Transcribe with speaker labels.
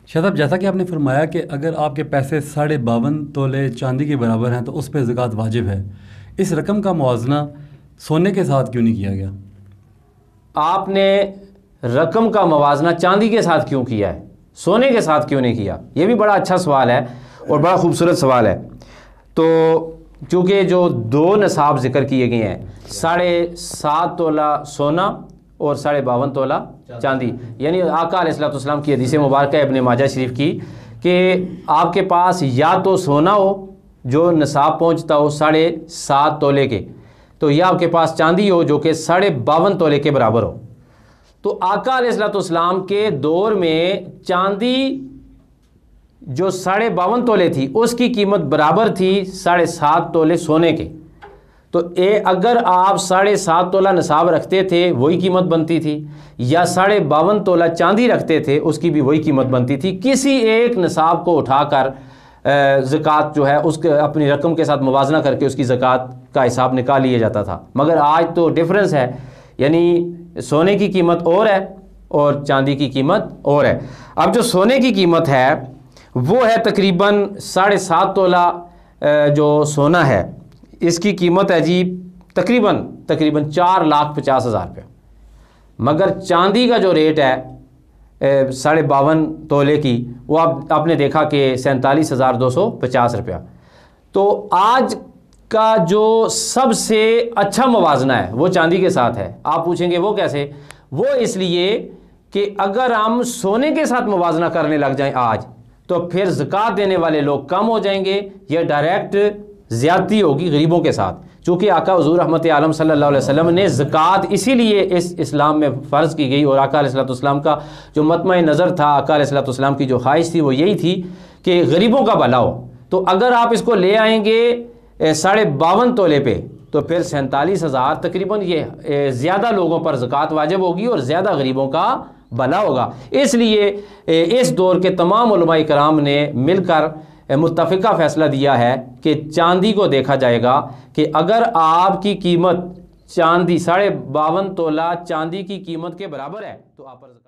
Speaker 1: شاید صاحب، جیسا کہ آپ نے فرمایا کہ اگر آپ کے پیسے 52.5 تولے چاندی کے برابر ہیں تو اس پہ زکوٰۃ واجب ہے، اس رقم کا موازنہ سونے کے ساتھ کیوں نہیں کیا گیا؟
Speaker 2: آپ نے رقم کا موازنہ چاندی کے ساتھ کیوں کیا ہے، سونے کے ساتھ کیوں نہیں کیا؟ یہ بھی بڑا اچھا سوال ہے اور بڑا خوبصورت سوال ہے۔ تو چونکہ جو دو نصاب ذکر کیے گئے ہیں، 7.5 تولہ سونا اور 52.5 تولہ چاندی، یعنی آقا علیہ السلام کی حدیث مبارکہ ابن ماجہ شریف کی کہ آپ کے پاس یا تو سونا ہو جو نصاب پہنچتا ہو 7.5 تولے کے، تو یا آپ کے پاس چاندی ہو جو کہ 52.5 تولے کے برابر ہو۔ تو آقا علیہ السلام کے دور میں چاندی جو 52.5 تولے تھی اس کی قیمت برابر تھی 7.5 تولے سونے کے۔ تو اگر آپ 7.5 تولہ نصاب رکھتے تھے وہی قیمت بنتی تھی، یا 52.5 تولہ چاندی رکھتے تھے اس کی بھی وہی قیمت بنتی تھی۔ کسی ایک نصاب کو اٹھا کر زکوٰۃ جو ہے اس کے اپنی رقم کے ساتھ موازنہ کر کے اس کی زکوٰۃ کا حساب نکال لیا جاتا تھا، مگر آج تو ڈیفرنس ہے، یعنی سونے کی قیمت اور ہے اور چاندی کی قیمت اور ہے۔ اب جو سونے کی قیمت ہے وہ ہے تقریباً 7.5 تولہ جو سونا ہے اس کی قیمت ہے جی تقریباً 4,50,000 روپے، مگر چاندی کا جو ریٹ ہے 52.5 تولے کی وہ آپ نے دیکھا کہ 47,250 روپیہ۔ تو آج کا جو سب سے اچھا موازنہ ہے وہ چاندی کے ساتھ ہے۔ آپ پوچھیں گے وہ کیسے؟ وہ اس لیے کہ اگر ہم سونے کے ساتھ موازنہ کرنے لگ جائیں آج تو پھر زکوٰۃ دینے والے لوگ کم ہو جائیں گے، یہ ڈائریکٹ زیادتی ہوگی غریبوں کے ساتھ۔ چونکہ آقا حضور رحمت عالم صلی اللہ علیہ وسلم نے زکوٰۃ اسی لیے اس اسلام میں فرض کی گئی، اور آقا علیہ السلام کا جو مطمع نظر تھا، آقا علیہ السلام کی جو خواہش تھی وہ یہی تھی کہ غریبوں کا بھلا ہو۔ تو اگر آپ اس کو لے آئیں گے 52.5 تولے پہ تو پھر 47,000 تقریباً یہ زیادہ لوگوں پر زکوٰۃ واجب ہوگی اور زیادہ غریبوں کا بھلا ہوگا۔ اس لیے اس دور کے تمام علماء کرام نے مل کر متفقہ فیصلہ دیا ہے کہ چاندی کو دیکھا جائے گا کہ اگر آپ کی قیمت چاندی 52.5 تولہ چاندی کی قیمت کے برابر ہے تو آپ پر زکوٰۃ